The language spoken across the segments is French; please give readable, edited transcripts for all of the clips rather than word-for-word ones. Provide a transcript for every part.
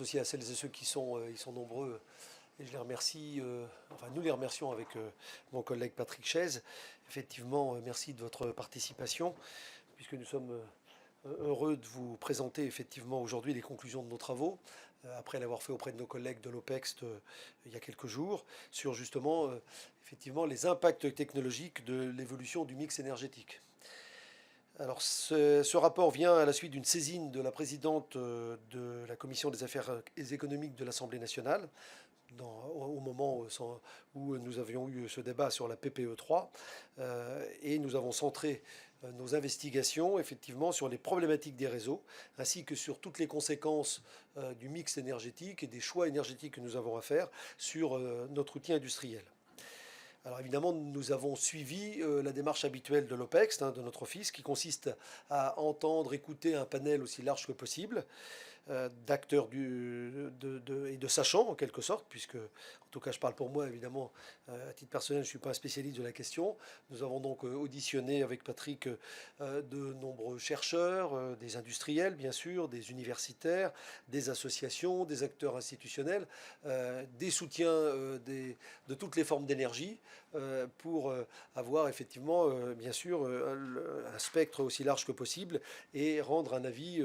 Aussi à celles et ceux qui sont, ils sont nombreux, et je les remercie, enfin nous les remercions avec mon collègue Patrick Chaise. Effectivement, merci de votre participation, puisque nous sommes heureux de vous présenter effectivement aujourd'hui les conclusions de nos travaux, après l'avoir fait auprès de nos collègues de l'OPEX il y a quelques jours, sur justement effectivement les impacts technologiques de l'évolution du mix énergétique. Alors, ce rapport vient à la suite d'une saisine de la présidente de la Commission des affaires économiques de l'Assemblée nationale, au moment où nous avions eu ce débat sur la PPE 3, et nous avons centré nos investigations effectivement sur les problématiques des réseaux, ainsi que sur toutes les conséquences du mix énergétique et des choix énergétiques que nous avons à faire sur notre outil industriel. Alors évidemment, nous avons suivi la démarche habituelle de l'OPEX, de notre office, qui consiste à entendre, écouter un panel aussi large que possible, d'acteurs et de sachants en quelque sorte, puisque, en tout cas je parle pour moi évidemment, à titre personnel je ne suis pas un spécialiste de la question. Nous avons donc auditionné avec Patrick de nombreux chercheurs, des industriels bien sûr, des universitaires, des associations, des acteurs institutionnels, des soutiens de toutes les formes d'énergie, pour avoir effectivement bien sûr un spectre aussi large que possible et rendre un avis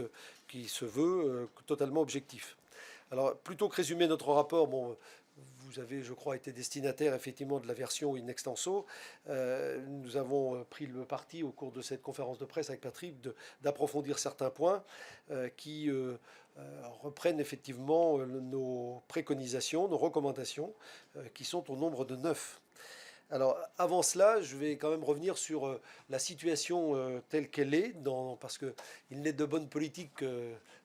qui se veut totalement objectif. Alors, plutôt que résumer notre rapport, bon, vous avez, je crois, été destinataire effectivement de la version in extenso. Nous avons pris le parti au cours de cette conférence de presse avec Patrick d'approfondir certains points qui reprennent effectivement nos préconisations, nos recommandations, qui sont au nombre de 9. Alors, avant cela, je vais quand même revenir sur la situation telle qu'elle est, parce qu'il n'est de bonne politique,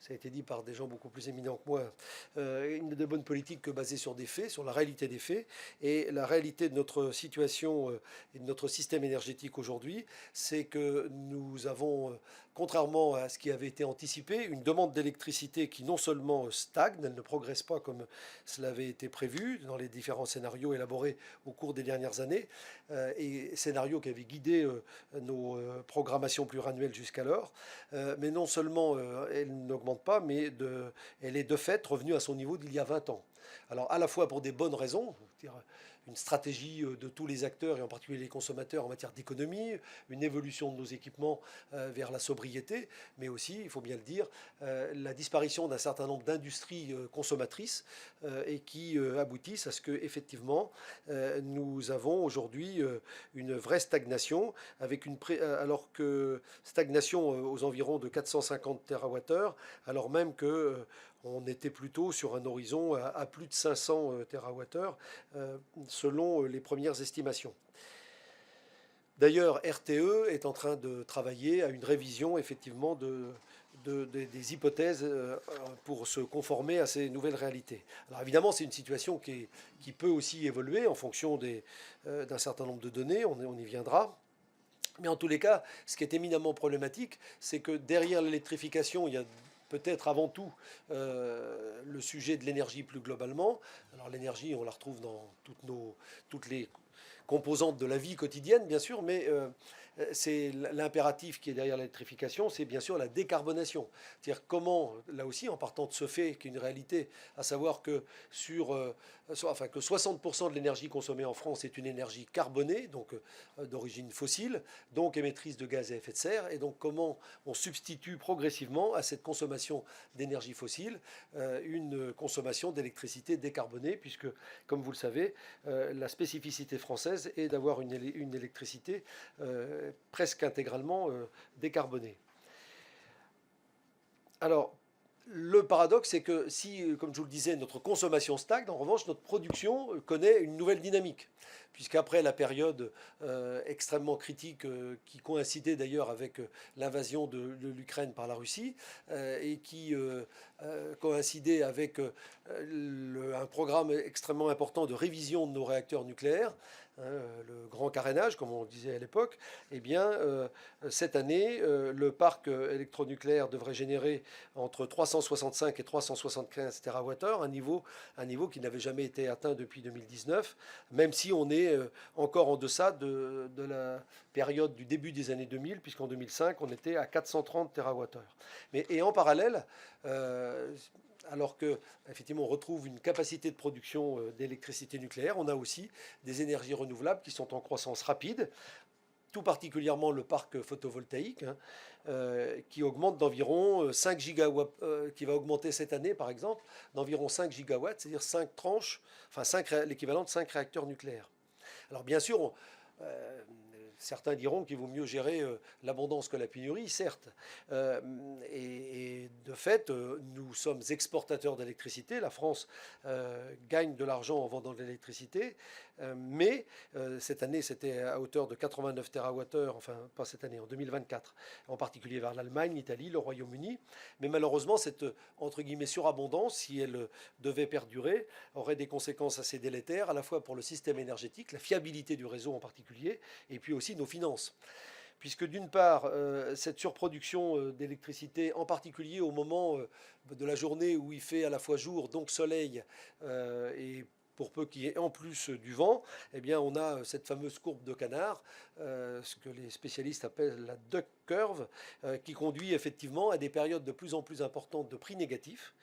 ça a été dit par des gens beaucoup plus éminents que moi, il n'est de bonne politique que basée sur des faits, sur la réalité des faits. Et la réalité de notre situation et de notre système énergétique aujourd'hui, c'est que nous avons, contrairement à ce qui avait été anticipé, une demande d'électricité qui non seulement stagne, elle ne progresse pas comme cela avait été prévu dans les différents scénarios élaborés au cours des dernières années, et scénarios qui avaient guidé nos programmations pluriannuelles jusqu'alors. Mais non seulement elle n'augmente pas, mais elle est de fait revenue à son niveau d'il y a 20 ans. Alors à la fois pour des bonnes raisons, c'est-à-dire une stratégie de tous les acteurs et en particulier les consommateurs en matière d'économie, une évolution de nos équipements vers la sobriété, mais aussi, il faut bien le dire, la disparition d'un certain nombre d'industries consommatrices et qui aboutissent à ce que effectivement nous avons aujourd'hui une vraie stagnation, alors que stagnation aux environs de 450 TWh, alors même que on était plutôt sur un horizon à plus de 500 TWh, selon les premières estimations. D'ailleurs, RTE est en train de travailler à une révision effectivement des hypothèses pour se conformer à ces nouvelles réalités. Alors évidemment, c'est une situation qui peut aussi évoluer en fonction d'un certain nombre de données, on y viendra. Mais en tous les cas, ce qui est éminemment problématique, c'est que derrière l'électrification, il y a peut-être avant tout le sujet de l'énergie plus globalement. Alors l'énergie, on la retrouve dans toutes les composantes de la vie quotidienne, bien sûr, mais c'est l'impératif qui est derrière l'électrification, c'est bien sûr la décarbonation. C'est-à-dire comment, là aussi, en partant de ce fait, qui est une réalité, à savoir que que 60% de l'énergie consommée en France est une énergie carbonée, donc d'origine fossile, donc émettrice de gaz à effet de serre, et donc comment on substitue progressivement à cette consommation d'énergie fossile une consommation d'électricité décarbonée, puisque, comme vous le savez, la spécificité française est d'avoir une électricité presque intégralement décarbonée. Alors, le paradoxe, c'est que si, comme je vous le disais, notre consommation stagne, en revanche, notre production connaît une nouvelle dynamique. Puisqu'après la période extrêmement critique qui coïncidait d'ailleurs avec l'invasion de l'Ukraine par la Russie et qui coïncidait avec un programme extrêmement important de révision de nos réacteurs nucléaires, le grand carénage, comme on disait à l'époque, eh bien, cette année, le parc électronucléaire devrait générer entre 365 et 375 TWh, un niveau qui n'avait jamais été atteint depuis 2019, même si on est encore en deçà de la période du début des années 2000, puisqu'en 2005, on était à 430 TWh. Et en parallèle, alors que effectivement on retrouve une capacité de production d'électricité nucléaire, on a aussi des énergies renouvelables qui sont en croissance rapide, tout particulièrement le parc photovoltaïque, hein, qui augmente d'environ 5 gigawatts, qui va augmenter cette année par exemple, d'environ 5 gigawatts, c'est-à-dire 5 tranches, enfin l'équivalent de 5 réacteurs nucléaires. Alors bien sûr, euh, certains diront qu'il vaut mieux gérer l'abondance que la pénurie, certes. Et de fait, nous sommes exportateurs d'électricité. La France gagne de l'argent en vendant de l'électricité. Mais cette année, c'était à hauteur de 89 TWh, enfin pas cette année, en 2024, en particulier vers l'Allemagne, l'Italie, le Royaume-Uni. Mais malheureusement, cette entre guillemets surabondance, si elle devait perdurer, aurait des conséquences assez délétères, à la fois pour le système énergétique, la fiabilité du réseau en particulier, et puis aussi nos finances. Puisque d'une part, cette surproduction d'électricité, en particulier au moment de la journée où il fait à la fois jour, donc soleil, et pour peu qu'il y ait en plus du vent, eh bien on a cette fameuse courbe de canard, ce que les spécialistes appellent la duck curve, qui conduit effectivement à des périodes de plus en plus importantes de prix négatifs,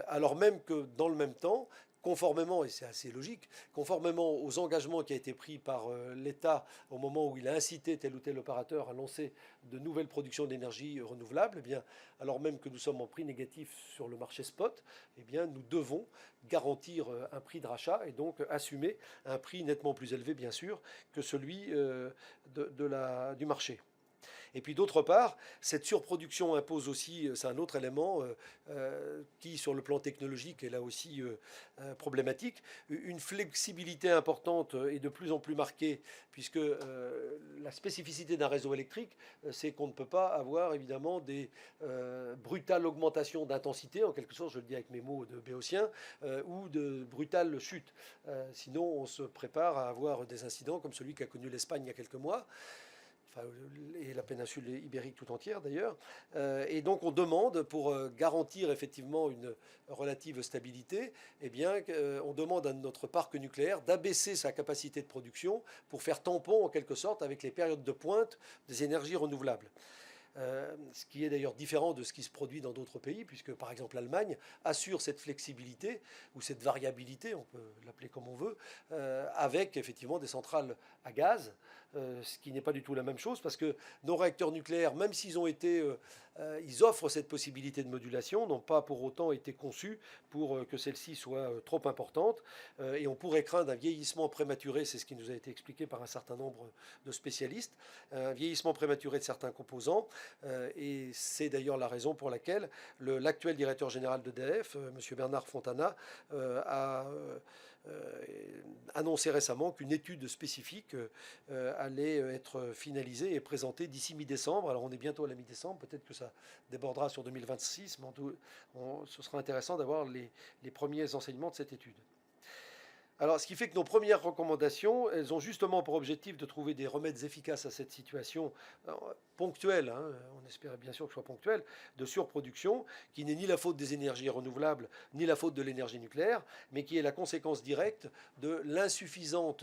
alors même que dans le même temps, conformément, et c'est assez logique, conformément aux engagements qui ont été pris par l'État au moment où il a incité tel ou tel opérateur à lancer de nouvelles productions d'énergie renouvelable, eh bien, alors même que nous sommes en prix négatif sur le marché spot, eh bien, nous devons garantir un prix de rachat et donc assumer un prix nettement plus élevé, bien sûr, que celui du marché. Et puis d'autre part, cette surproduction impose aussi, c'est un autre élément qui, sur le plan technologique, est là aussi problématique, une flexibilité importante et de plus en plus marquée, puisque la spécificité d'un réseau électrique, c'est qu'on ne peut pas avoir évidemment des brutales augmentations d'intensité, en quelque sorte, je le dis avec mes mots de béotien, ou de brutales chutes. Sinon, on se prépare à avoir des incidents comme celui qu'a connu l'Espagne il y a quelques mois, et la péninsule ibérique tout entière d'ailleurs. Et donc on demande, pour garantir effectivement une relative stabilité, eh bien, on demande à notre parc nucléaire d'abaisser sa capacité de production pour faire tampon en quelque sorte avec les périodes de pointe des énergies renouvelables. Ce qui est d'ailleurs différent de ce qui se produit dans d'autres pays, puisque par exemple l'Allemagne assure cette flexibilité ou cette variabilité, on peut l'appeler comme on veut, avec effectivement des centrales à gaz, ce qui n'est pas du tout la même chose, parce que nos réacteurs nucléaires, même s'ils ont été, ils offrent cette possibilité de modulation, n'ont pas pour autant été conçus pour que celle-ci soit trop importante, et on pourrait craindre un vieillissement prématuré, c'est ce qui nous a été expliqué par un certain nombre de spécialistes, un vieillissement prématuré de certains composants, et c'est d'ailleurs la raison pour laquelle l'actuel directeur général d'EDF, M. Bernard Fontana, a annoncé récemment qu'une étude spécifique allait être finalisée et présentée d'ici mi-décembre. Alors on est bientôt à la mi-décembre, peut-être que ça débordera sur 2026, mais ce sera intéressant d'avoir les premiers enseignements de cette étude. Alors, ce qui fait que nos premières recommandations, elles ont justement pour objectif de trouver des remèdes efficaces à cette situation ponctuelle, hein, on espère bien sûr que ce soit ponctuelle, de surproduction, qui n'est ni la faute des énergies renouvelables, ni la faute de l'énergie nucléaire, mais qui est la conséquence directe de l'insuffisant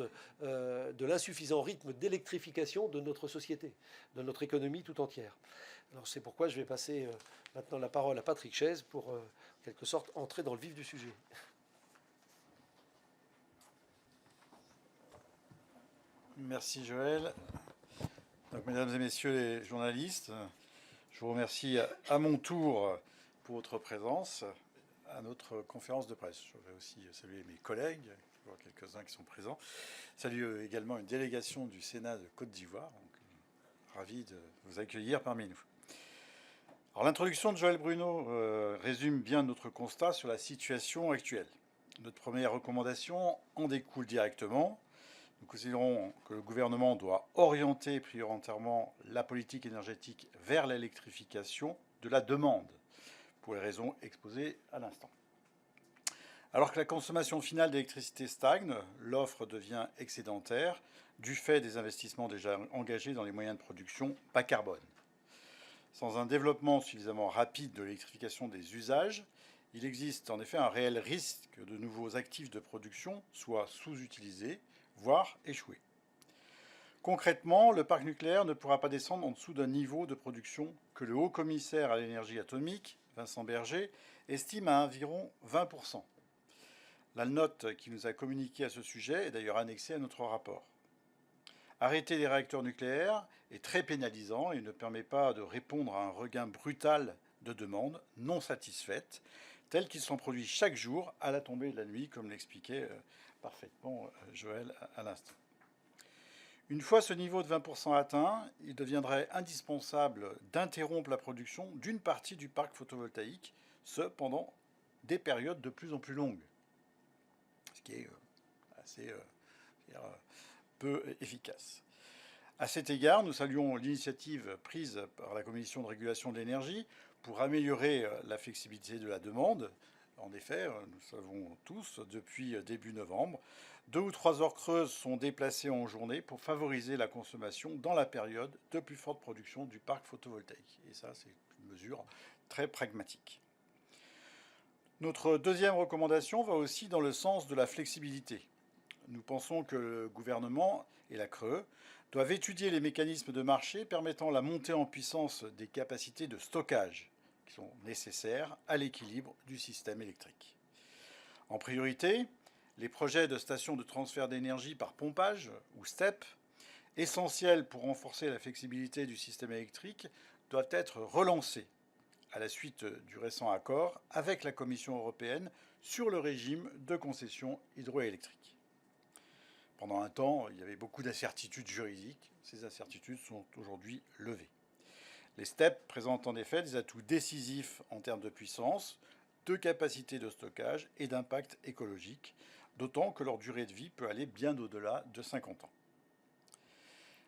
rythme d'électrification de notre société, de notre économie tout entière. Alors, c'est pourquoi je vais passer maintenant la parole à Patrick Chaise pour, en quelque sorte, entrer dans le vif du sujet. Merci Joël. Donc, mesdames et messieurs les journalistes, je vous remercie à mon tour pour votre présence à notre conférence de presse. Je voudrais aussi saluer mes collègues, je vois quelques-uns qui sont présents. Saluer également une délégation du Sénat de Côte d'Ivoire. Ravi de vous accueillir parmi nous. Alors, l'introduction de Joël Bruno résume bien notre constat sur la situation actuelle. Notre première recommandation en découle directement. Nous considérons que le gouvernement doit orienter prioritairement la politique énergétique vers l'électrification de la demande, pour les raisons exposées à l'instant. Alors que la consommation finale d'électricité stagne, l'offre devient excédentaire du fait des investissements déjà engagés dans les moyens de production bas carbone. Sans un développement suffisamment rapide de l'électrification des usages, il existe en effet un réel risque que de nouveaux actifs de production soient sous-utilisés, voire échouer. Concrètement, le parc nucléaire ne pourra pas descendre en dessous d'un niveau de production que le haut-commissaire à l'énergie atomique, Vincent Berger, estime à environ 20%. La note qui nous a communiquée à ce sujet est d'ailleurs annexée à notre rapport. Arrêter les réacteurs nucléaires est très pénalisant et ne permet pas de répondre à un regain brutal de demandes non satisfaites, tels qu'ils sont produits chaque jour à la tombée de la nuit, comme l'expliquait parfaitement Joël à l'instant. Une fois ce niveau de 20% atteint, il deviendrait indispensable d'interrompre la production d'une partie du parc photovoltaïque, ce pendant des périodes de plus en plus longues, ce qui est assez peu efficace. À cet égard, nous saluons l'initiative prise par la Commission de régulation de l'énergie pour améliorer la flexibilité de la demande. En effet, nous savons tous, depuis début novembre, 2 ou 3 heures creuses sont déplacées en journée pour favoriser la consommation dans la période de plus forte production du parc photovoltaïque. Et ça, c'est une mesure très pragmatique. Notre deuxième recommandation va aussi dans le sens de la flexibilité. Nous pensons que le gouvernement et la CRE doivent étudier les mécanismes de marché permettant la montée en puissance des capacités de stockage qui sont nécessaires à l'équilibre du système électrique. En priorité, les projets de stations de transfert d'énergie par pompage, ou STEP, essentiels pour renforcer la flexibilité du système électrique, doivent être relancés à la suite du récent accord avec la Commission européenne sur le régime de concession hydroélectrique. Pendant un temps, il y avait beaucoup d'incertitudes juridiques. Ces incertitudes sont aujourd'hui levées. Les STEP présentent en effet des atouts décisifs en termes de puissance, de capacité de stockage et d'impact écologique, d'autant que leur durée de vie peut aller bien au-delà de 50 ans.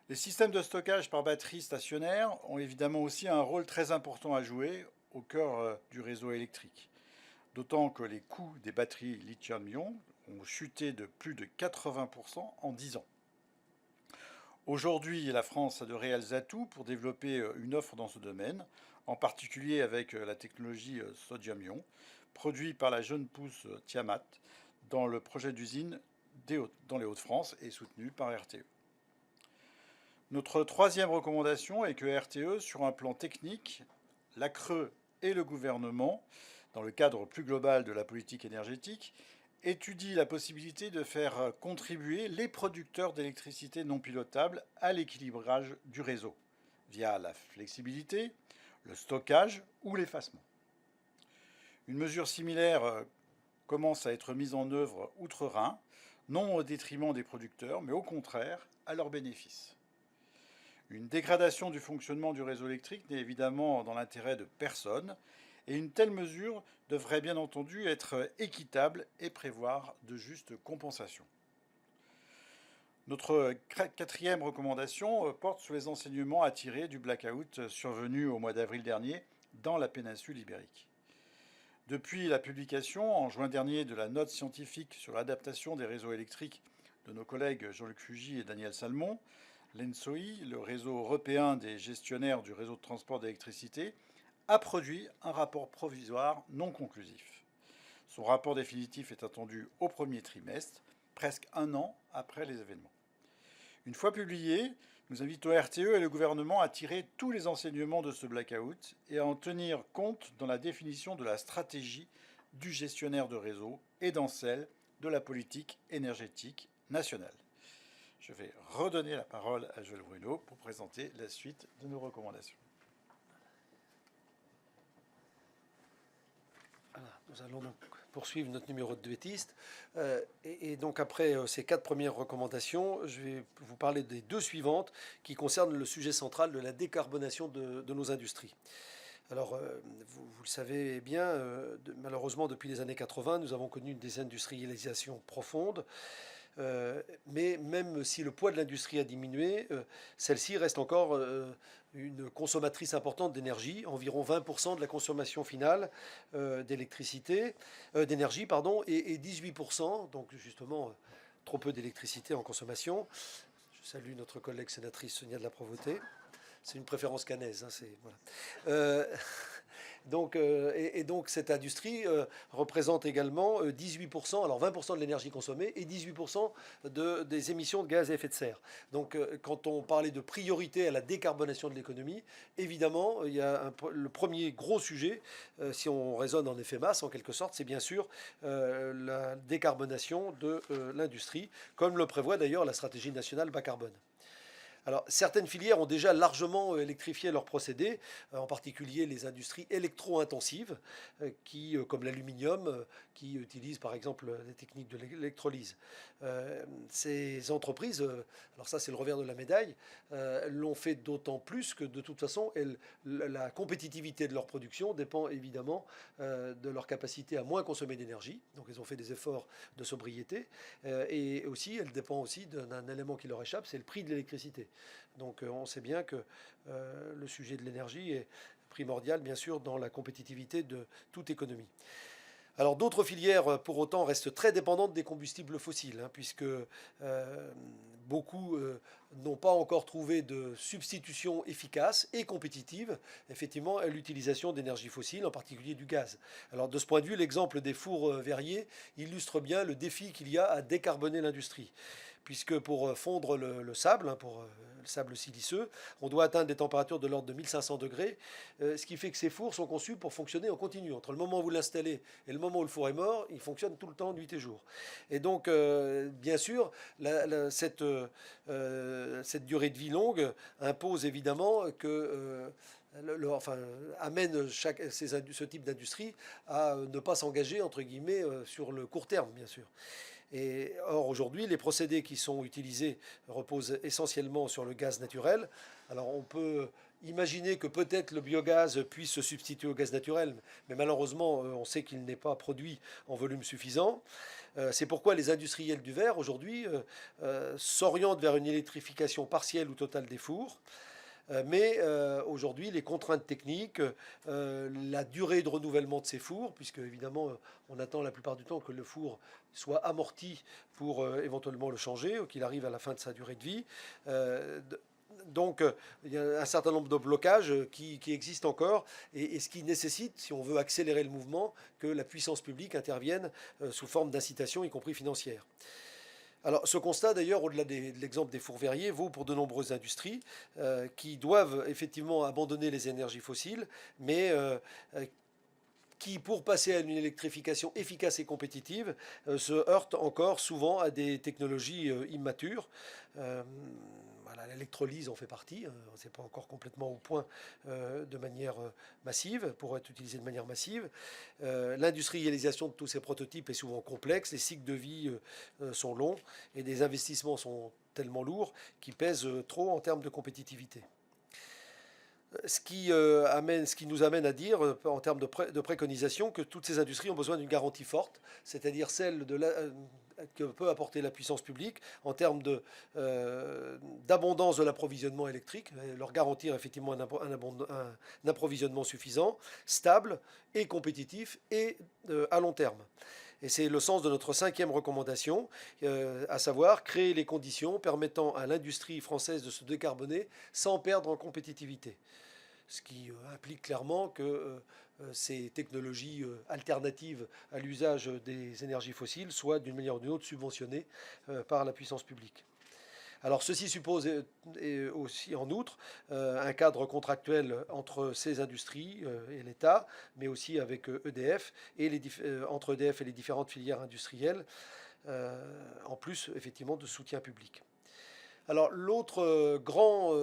Les systèmes de stockage par batterie stationnaire ont évidemment aussi un rôle très important à jouer au cœur du réseau électrique, d'autant que les coûts des batteries lithium-ion ont chuté de plus de 80% en 10 ans. Aujourd'hui, la France a de réels atouts pour développer une offre dans ce domaine, en particulier avec la technologie sodium-ion, produite par la jeune pousse Tiamat dans le projet d'usine dans les Hauts-de-France et soutenu par RTE. Notre troisième recommandation est que RTE, sur un plan technique, la CRE et le gouvernement, dans le cadre plus global de la politique énergétique, étudie la possibilité de faire contribuer les producteurs d'électricité non pilotables à l'équilibrage du réseau, via la flexibilité, le stockage ou l'effacement. Une mesure similaire commence à être mise en œuvre outre-Rhin, non au détriment des producteurs, mais au contraire à leur bénéfice. Une dégradation du fonctionnement du réseau électrique n'est évidemment dans l'intérêt de personne, et une telle mesure devrait bien entendu être équitable et prévoir de justes compensations. Notre quatrième recommandation porte sur les enseignements à tirer du blackout survenu au mois d'avril dernier dans la péninsule ibérique. Depuis la publication en juin dernier de la note scientifique sur l'adaptation des réseaux électriques de nos collègues Jean-Luc Fugy et Daniel Salmon, l'ENSOI, le réseau européen des gestionnaires du réseau de transport d'électricité, a produit un rapport provisoire non conclusif. Son rapport définitif est attendu au premier trimestre, presque un an après les événements. Une fois publié, nous invitons RTE et le gouvernement à tirer tous les enseignements de ce blackout et à en tenir compte dans la définition de la stratégie du gestionnaire de réseau et dans celle de la politique énergétique nationale. Je vais redonner la parole à Joël Bruno pour présenter la suite de nos recommandations. Voilà, nous allons donc poursuivre notre numéro de duettiste. Et donc après ces 4 premières recommandations, je vais vous parler des 2 suivantes qui concernent le sujet central de la décarbonation de nos industries. Alors, vous le savez bien, malheureusement, depuis les années 80, nous avons connu une désindustrialisation profonde. Mais même si le poids de l'industrie a diminué, celle-ci reste encore une consommatrice importante d'énergie, environ 20% de la consommation finale d'énergie, et 18%, donc justement trop peu d'électricité en consommation. Je salue notre collègue sénatrice Sonia de la Provôté. C'est une préférence canaise. Voilà. Donc cette industrie représente également 18%, alors 20% de l'énergie consommée et 18% des émissions de gaz à effet de serre. Donc quand on parlait de priorité à la décarbonation de l'économie, évidemment, il y a le premier gros sujet, si on raisonne en effet masse en quelque sorte, c'est bien sûr la décarbonation de l'industrie, comme le prévoit d'ailleurs la stratégie nationale bas carbone. Alors, certaines filières ont déjà largement électrifié leurs procédés, en particulier les industries électro-intensives, comme l'aluminium, qui utilisent par exemple des techniques de l'électrolyse. Ces entreprises, alors ça c'est le revers de la médaille, l'ont fait d'autant plus que de toute façon, la compétitivité de leur production dépend évidemment de leur capacité à moins consommer d'énergie. Donc, elles ont fait des efforts de sobriété. Et aussi, elle dépend aussi d'un élément qui leur échappe, c'est le prix de l'électricité. Donc on sait bien que le sujet de l'énergie est primordial, bien sûr, dans la compétitivité de toute économie. Alors d'autres filières, pour autant, restent très dépendantes des combustibles fossiles, puisque beaucoup n'ont pas encore trouvé de substitution efficace et compétitive, effectivement, à l'utilisation d'énergies fossiles, en particulier du gaz. Alors de ce point de vue, l'exemple des fours verriers illustre bien le défi qu'il y a à décarboner l'industrie. Puisque pour fondre le sable, pour le sable siliceux, on doit atteindre des températures de l'ordre de 1500 degrés, ce qui fait que ces fours sont conçus pour fonctionner en continu. Entre le moment où vous l'installez et le moment où le four est mort, il fonctionne tout le temps, nuit et jour. Et donc, bien sûr, cette durée de vie longue impose évidemment que... amène ce type d'industrie à ne pas s'engager, entre guillemets, sur le court terme, bien sûr. Or, aujourd'hui, les procédés qui sont utilisés reposent essentiellement sur le gaz naturel. Alors, on peut imaginer que peut-être le biogaz puisse se substituer au gaz naturel, mais malheureusement, on sait qu'il n'est pas produit en volume suffisant. C'est pourquoi les industriels du verre, aujourd'hui, s'orientent vers une électrification partielle ou totale des fours. Mais aujourd'hui, les contraintes techniques, la durée de renouvellement de ces fours, puisque évidemment, on attend la plupart du temps que le four soit amorti pour éventuellement le changer, ou qu'il arrive à la fin de sa durée de vie. Donc, il y a un certain nombre de blocages qui existent encore, et ce qui nécessite, si on veut accélérer le mouvement, que la puissance publique intervienne sous forme d'incitation, y compris financière. Alors, ce constat, d'ailleurs, au-delà de l'exemple des fours verriers, vaut pour de nombreuses industries qui doivent effectivement abandonner les énergies fossiles, mais qui, pour passer à une électrification efficace et compétitive, se heurtent encore souvent à des technologies immatures. Voilà, l'électrolyse en fait partie. C'est pas encore complètement au point de manière massive, pour être utilisé de manière massive. L'industrialisation de tous ces prototypes est souvent complexe. Les cycles de vie sont longs et des investissements sont tellement lourds qu'ils pèsent trop en termes de compétitivité. Ce qui nous amène à dire, en termes de préconisation, que toutes ces industries ont besoin d'une garantie forte, c'est-à-dire celle que peut apporter la puissance publique en termes d'abondance de l'approvisionnement électrique, leur garantir effectivement un approvisionnement suffisant, stable et compétitif et à long terme. Et c'est le sens de notre 5e recommandation, à savoir créer les conditions permettant à l'industrie française de se décarboner sans perdre en compétitivité. Ce qui implique clairement que ces technologies alternatives à l'usage des énergies fossiles soient d'une manière ou d'une autre subventionnées par la puissance publique. Alors ceci suppose aussi en outre un cadre contractuel entre ces industries et l'État, mais aussi avec EDF et entre EDF et les différentes filières industrielles, en plus effectivement de soutien public. Alors l'autre grand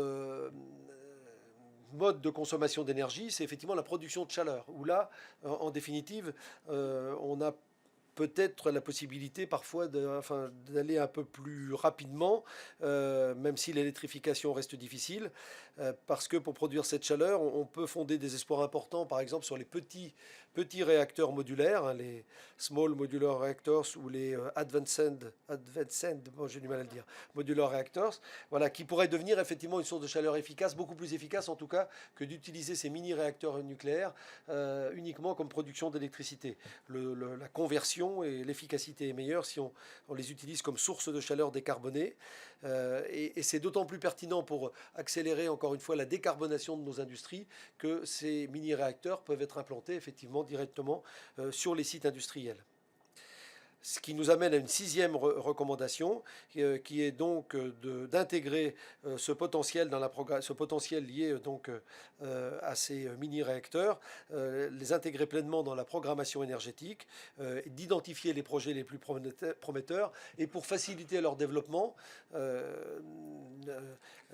mode de consommation d'énergie, c'est effectivement la production de chaleur, où là, en définitive, on a peut-être la possibilité parfois d'aller un peu plus rapidement, même si l'électrification reste difficile, parce que pour produire cette chaleur, on peut fonder des espoirs importants, par exemple, sur les petits réacteurs modulaires, les Small Modular Reactors ou les Advanced, j'ai du mal à le dire, Modular Reactors, voilà, qui pourraient devenir effectivement une source de chaleur efficace, beaucoup plus efficace en tout cas que d'utiliser ces mini-réacteurs nucléaires uniquement comme production d'électricité. La conversion consommation et l'efficacité est meilleure si on les utilise comme source de chaleur décarbonée. Et c'est d'autant plus pertinent pour accélérer encore une fois la décarbonation de nos industries que ces mini-réacteurs peuvent être implantés effectivement directement sur les sites industriels. Ce qui nous amène à une sixième recommandation, qui est donc d'intégrer ce potentiel ce potentiel lié donc à ces mini-réacteurs, les intégrer pleinement dans la programmation énergétique, d'identifier les projets les plus prometteurs et pour faciliter leur développement,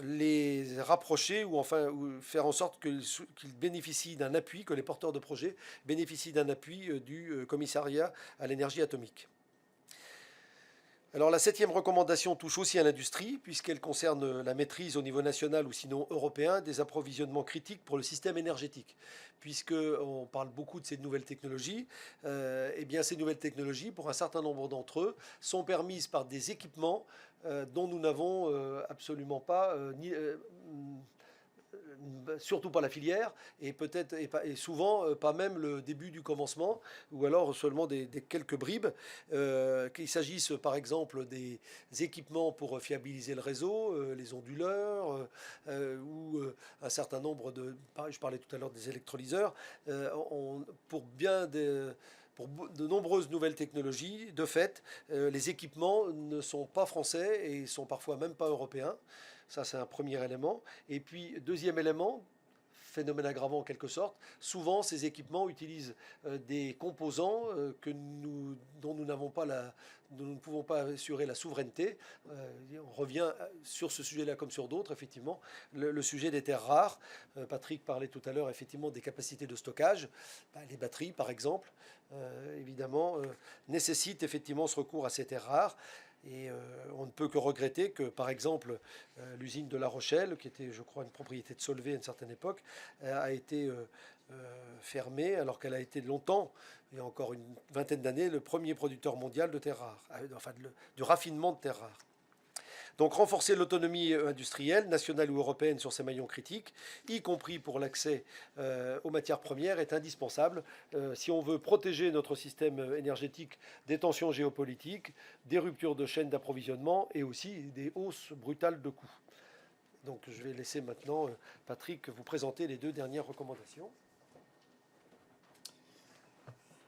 les rapprocher ou enfin faire en sorte qu'ils bénéficient d'un appui, que les porteurs de projets bénéficient d'un appui du commissariat à l'énergie atomique. Alors la septième recommandation touche aussi à l'industrie, puisqu'elle concerne la maîtrise au niveau national ou sinon européen des approvisionnements critiques pour le système énergétique. Puisqu'on parle beaucoup de ces nouvelles technologies, eh bien ces nouvelles technologies, pour un certain nombre d'entre eux, sont permises par des équipements dont nous n'avons absolument pas surtout pas la filière, et peut-être et souvent pas même le début du commencement, ou alors seulement des quelques bribes, qu'il s'agisse par exemple des équipements pour fiabiliser le réseau, les onduleurs, ou un certain nombre je parlais tout à l'heure des électrolyseurs, pour de nombreuses nouvelles technologies, de fait, les équipements ne sont pas français et sont parfois même pas européens. Ça, c'est un premier élément. Et puis, deuxième élément, phénomène aggravant en quelque sorte, souvent ces équipements utilisent des composants dont nous ne pouvons pas assurer la souveraineté. On revient sur ce sujet-là comme sur d'autres, effectivement, le sujet des terres rares. Patrick parlait tout à l'heure effectivement des capacités de stockage. Les batteries, par exemple, évidemment, nécessitent effectivement ce recours à ces terres rares. Et on ne peut que regretter que, par exemple, l'usine de La Rochelle, qui était, je crois, une propriété de Solvay à une certaine époque, a été fermée, alors qu'elle a été longtemps, il y a encore une vingtaine d'années, le premier producteur mondial de terres rares, enfin du raffinement de terres rares. Donc renforcer l'autonomie industrielle, nationale ou européenne sur ces maillons critiques, y compris pour l'accès aux matières premières, est indispensable si on veut protéger notre système énergétique des tensions géopolitiques, des ruptures de chaînes d'approvisionnement et aussi des hausses brutales de coûts. Donc je vais laisser maintenant Patrick vous présenter les deux dernières recommandations.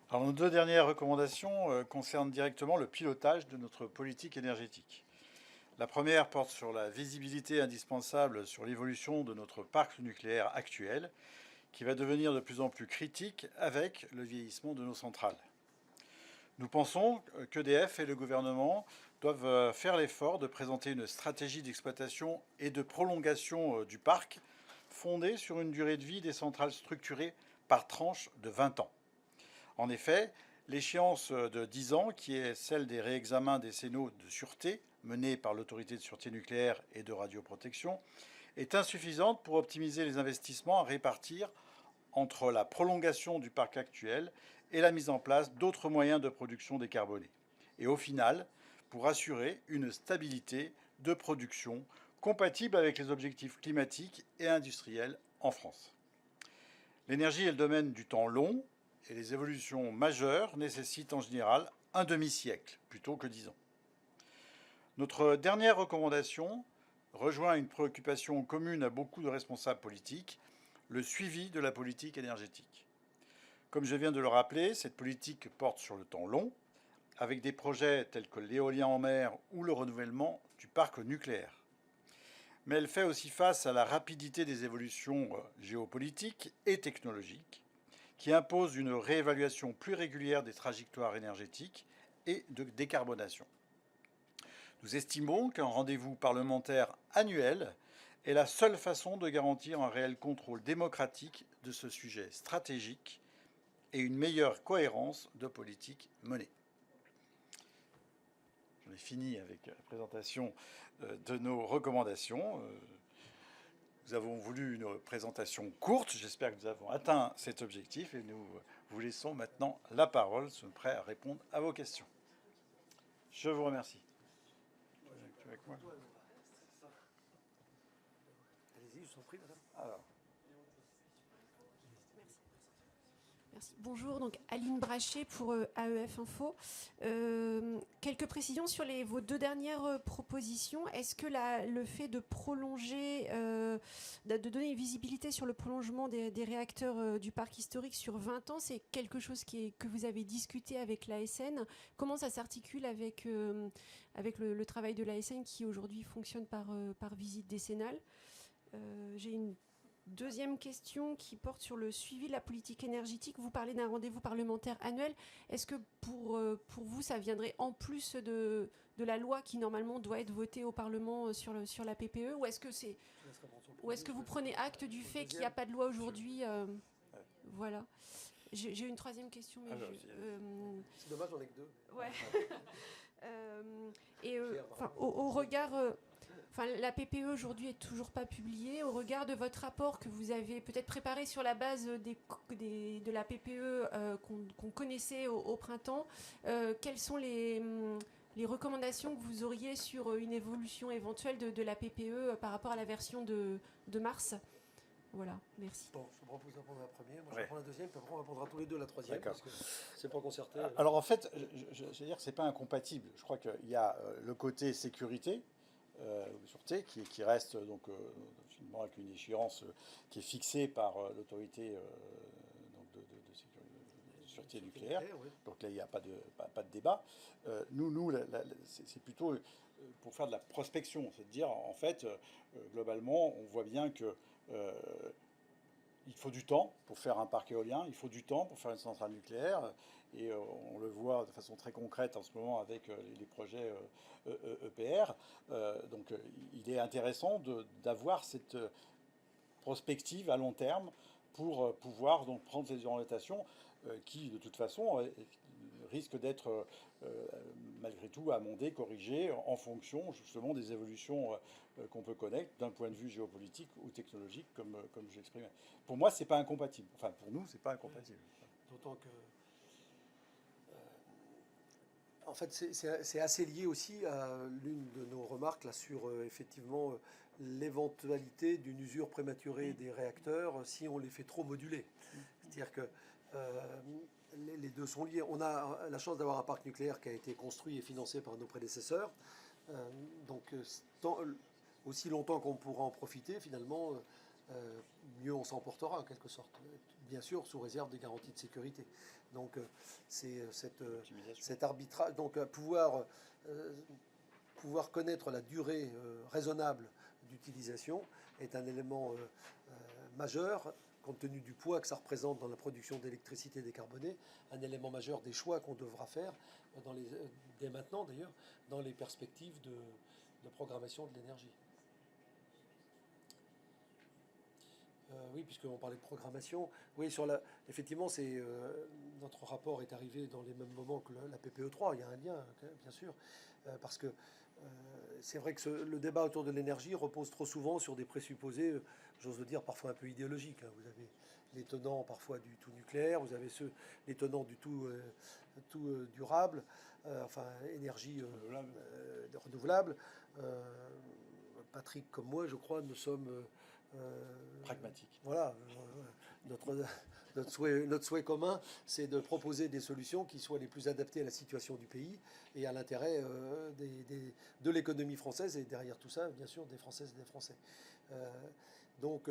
Alors, nos deux dernières recommandations concernent directement le pilotage de notre politique énergétique. La première porte sur la visibilité indispensable sur l'évolution de notre parc nucléaire actuel, qui va devenir de plus en plus critique avec le vieillissement de nos centrales. Nous pensons qu'EDF et le gouvernement doivent faire l'effort de présenter une stratégie d'exploitation et de prolongation du parc fondée sur une durée de vie des centrales structurée par tranche de 20 ans. En effet, l'échéance de 10 ans, qui est celle des réexamens décennaux de sûreté menés par l'autorité de sûreté nucléaire et de radioprotection, est insuffisante pour optimiser les investissements à répartir entre la prolongation du parc actuel et la mise en place d'autres moyens de production décarbonés. Et au final, pour assurer une stabilité de production compatible avec les objectifs climatiques et industriels en France. L'énergie est le domaine du temps long et les évolutions majeures nécessitent en général un demi-siècle plutôt que 10 ans. Notre dernière recommandation rejoint une préoccupation commune à beaucoup de responsables politiques, le suivi de la politique énergétique. Comme je viens de le rappeler, cette politique porte sur le temps long, avec des projets tels que l'éolien en mer ou le renouvellement du parc nucléaire. Mais elle fait aussi face à la rapidité des évolutions géopolitiques et technologiques, qui imposent une réévaluation plus régulière des trajectoires énergétiques et de décarbonation. Nous estimons qu'un rendez-vous parlementaire annuel est la seule façon de garantir un réel contrôle démocratique de ce sujet stratégique et une meilleure cohérence de politique menée. J'en ai fini avec la présentation de nos recommandations. Nous avons voulu une présentation courte. J'espère que nous avons atteint cet objectif et nous vous laissons maintenant la parole. Nous sommes prêts à répondre à vos questions. Je vous remercie. Avec moi. Allez-y, je vous en prie, madame. Alors. Merci. Bonjour, donc Aline Brachet pour AEF Info. Quelques précisions sur vos 2 dernières propositions. Est-ce que le fait de prolonger, de donner une visibilité sur le prolongement des réacteurs du parc historique sur 20 ans, c'est quelque chose que vous avez discuté avec l'ASN? Comment ça s'articule avec le travail de l'ASN qui aujourd'hui fonctionne par visite décennale? J'ai une deuxième question qui porte sur le suivi de la politique énergétique. Vous parlez d'un rendez-vous parlementaire annuel. Est-ce que pour vous, ça viendrait en plus de la loi qui normalement doit être votée au Parlement sur la PPE, ou est-ce que vous prenez acte du fait qu'il n'y a pas de loi aujourd'hui? Voilà. J'ai une troisième question. Mais c'est dommage, j'en ai que 2. Ouais. Au regard... la PPE aujourd'hui est toujours pas publiée. Au regard de votre rapport que vous avez peut-être préparé sur la base de la PPE qu'on connaissait au printemps, quelles sont les recommandations que vous auriez sur une évolution éventuelle de la PPE par rapport à la version de mars? Voilà, merci. Bon, je vous propose de répondre à la première. Moi, je reprends la deuxième, puis après, on répondra tous les deux à la troisième. D'accord. Parce que c'est pas concerté. Alors en fait, je veux dire que ce n'est pas incompatible. Je crois qu'il y a le côté sécurité, sûreté, qui reste donc finalement avec une échéance qui est fixée par l'autorité de sûreté nucléaire. Oui. Donc là, il n'y a pas de débat. Nous c'est plutôt pour faire de la prospection. C'est de dire, en fait, globalement, on voit bien que il faut du temps pour faire un parc éolien, il faut du temps pour faire une centrale nucléaire, et on le voit de façon très concrète en ce moment avec les projets EPR. Donc il est intéressant d'avoir cette prospective à long terme pour pouvoir donc prendre ces orientations qui, de toute façon, risquent d'être malgré tout amendées, corrigées en fonction justement des évolutions qu'on peut connaître d'un point de vue géopolitique ou technologique, comme j'exprimais. Pour moi, c'est pas incompatible. Enfin, pour nous, c'est pas incompatible. D'autant que, en fait, c'est assez lié aussi à l'une de nos remarques là sur effectivement l'éventualité d'une usure prématurée des réacteurs si on les fait trop moduler. C'est-à-dire que les deux sont liés. On a la chance d'avoir un parc nucléaire qui a été construit et financé par nos prédécesseurs. Donc, aussi longtemps qu'on pourra en profiter, finalement, mieux on s'en portera en quelque sorte. Bien sûr, sous réserve des garanties de sécurité. Donc, c'est cet arbitrage. Donc, pouvoir connaître la durée raisonnable d'utilisation est un élément majeur, compte tenu du poids que ça représente dans la production d'électricité décarbonée, un élément majeur des choix qu'on devra faire dès maintenant d'ailleurs, dans les perspectives de programmation de l'énergie. Oui, puisqu'on parlait de programmation. Oui, effectivement, notre rapport est arrivé dans les mêmes moments que la PPE3. Il y a un lien, bien sûr, parce que c'est vrai que le débat autour de l'énergie repose trop souvent sur des présupposés, j'ose le dire, parfois un peu idéologiques. Vous avez les tenants parfois du tout nucléaire, vous avez les tenants du tout durable, énergie renouvelable. Patrick, comme moi, je crois, nous sommes... pragmatique. Voilà, notre souhait commun, c'est de proposer des solutions qui soient les plus adaptées à la situation du pays et à l'intérêt de l'économie française et derrière tout ça, bien sûr, des Françaises et des Français. Donc,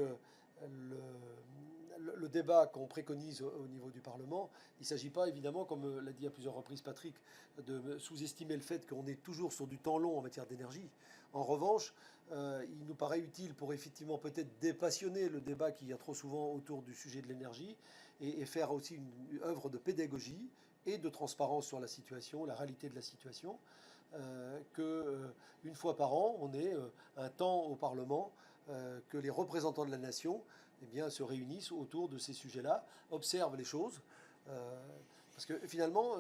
le débat qu'on préconise au niveau du Parlement, il ne s'agit pas évidemment, comme l'a dit à plusieurs reprises Patrick, de sous-estimer le fait qu'on est toujours sur du temps long en matière d'énergie. En revanche, il nous paraît utile pour effectivement peut-être dépassionner le débat qu'il y a trop souvent autour du sujet de l'énergie et faire aussi une œuvre de pédagogie et de transparence sur la situation, la réalité de la situation, qu'une fois par an, on ait un temps au Parlement, que les représentants de la nation se réunissent autour de ces sujets-là, observent les choses. Parce que finalement,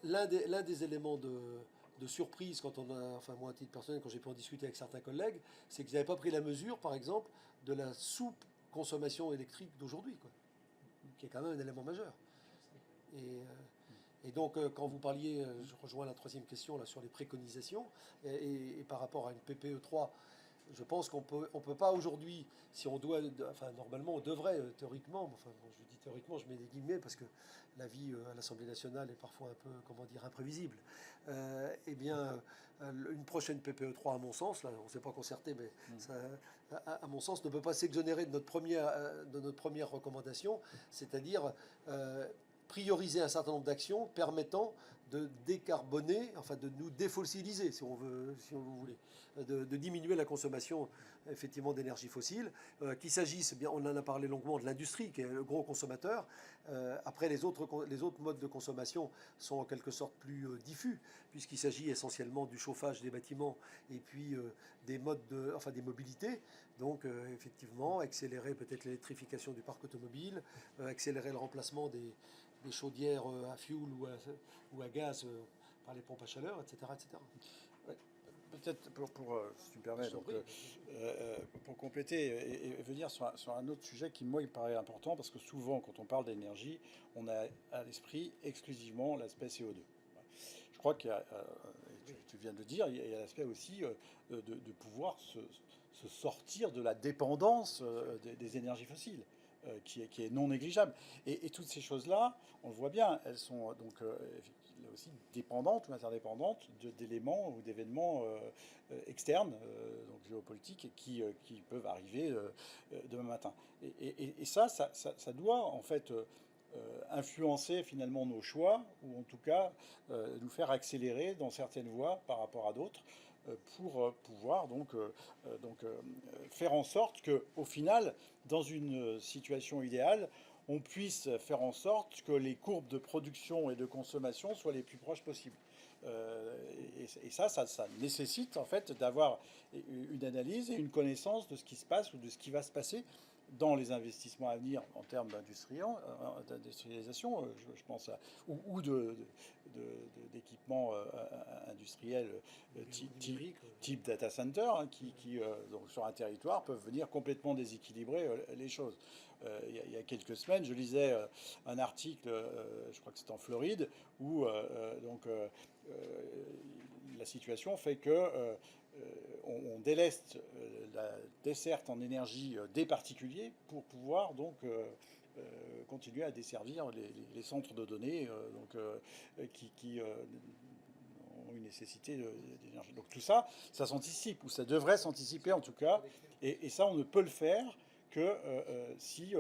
l'un des éléments de surprise quand on a, enfin moi à titre personnel, quand j'ai pu en discuter avec certains collègues, c'est qu'ils n'avaient pas pris la mesure, par exemple, de la sous-consommation électrique d'aujourd'hui, qui est quand même un élément majeur. Et donc, quand vous parliez, je rejoins la troisième question là, sur les préconisations, et par rapport à une PPE3, je pense qu'on peut pas aujourd'hui, si on doit, enfin normalement on devrait théoriquement, enfin bon, je dis théoriquement, je mets des guillemets parce que la vie à l'Assemblée nationale est parfois un peu, comment dire, imprévisible. Eh bien, une prochaine PPE3, à mon sens, là on ne s'est pas concerté, mais ça, à mon sens, ne peut pas s'exonérer de notre première recommandation, c'est-à-dire prioriser un certain nombre d'actions permettant de décarboner, enfin de nous défossiliser, si vous voulez, de diminuer la consommation effectivement d'énergie fossile, qu'il s'agisse, bien, on en a parlé longuement, de l'industrie qui est le gros consommateur. Après, les autres modes de consommation sont en quelque sorte plus diffus, puisqu'il s'agit essentiellement du chauffage des bâtiments et puis des des mobilités. Donc, effectivement, accélérer peut-être l'électrification du parc automobile, accélérer le remplacement des chaudières à fioul ou à gaz par les pompes à chaleur, etc. etc. Ouais. Peut-être si tu me permets, pour compléter et venir sur un autre sujet qui, moi, il me paraît important, parce que souvent, quand on parle d'énergie, on a à l'esprit exclusivement l'aspect CO2. Je crois qu'il y a, tu viens de le dire, il y a l'aspect aussi de pouvoir se sortir de la dépendance des énergies fossiles. Qui est non négligeable. Et toutes ces choses-là, on le voit bien, elles sont donc là aussi dépendantes ou interdépendantes d'éléments ou d'événements externes, donc géopolitiques, qui peuvent arriver demain matin. Et ça doit en fait influencer finalement nos choix, ou en tout cas nous faire accélérer dans certaines voies par rapport à d'autres, pour pouvoir donc faire en sorte que, au final, dans une situation idéale, on puisse faire en sorte que les courbes de production et de consommation soient les plus proches possibles. Et ça nécessite en fait d'avoir une analyse et une connaissance de ce qui se passe ou de ce qui va se passer dans les investissements à venir en termes d'industrialisation, je pense ou d'équipements industriels type data center, hein, qui donc sur un territoire peuvent venir complètement déséquilibrer les choses. Il y a quelques semaines, je lisais un article, je crois que c'est en Floride, où la situation fait que on déleste la desserte en énergie des particuliers pour pouvoir donc continuer à desservir les centres de données qui ont une nécessité d'énergie. Donc tout ça, ça s'anticipe, ou ça devrait s'anticiper en tout cas, et ça on ne peut le faire que si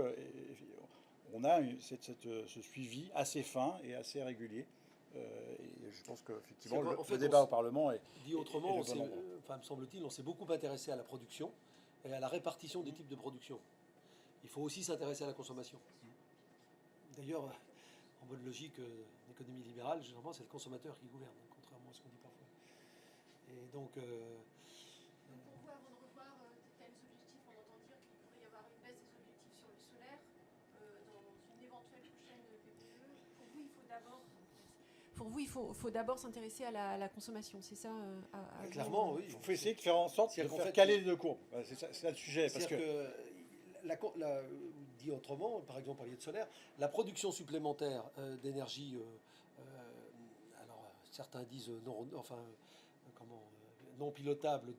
on a ce suivi assez fin et assez régulier. Et je pense qu'effectivement, le débat au Parlement est... Dit autrement, me semble-t-il, on s'est beaucoup intéressé à la production et à la répartition des types de production. Il faut aussi s'intéresser à la consommation. D'ailleurs, en mode logique d'économie libérale, généralement, c'est le consommateur qui gouverne, contrairement à ce qu'on dit parfois. Et donc... pour vous, avant de revoir tels objectifs, on entend dire qu'il pourrait y avoir une baisse des objectifs sur le solaire dans une éventuelle prochaine PPE. Pour vous, il faut d'abord s'intéresser à la consommation, c'est ça clairement, oui. Il faut essayer de faire en sorte de faire caler les deux courbes. C'est ça le sujet. Parce que dit autrement, par exemple, par lieu de solaire, la production supplémentaire d'énergie, alors certains disent non pilotable,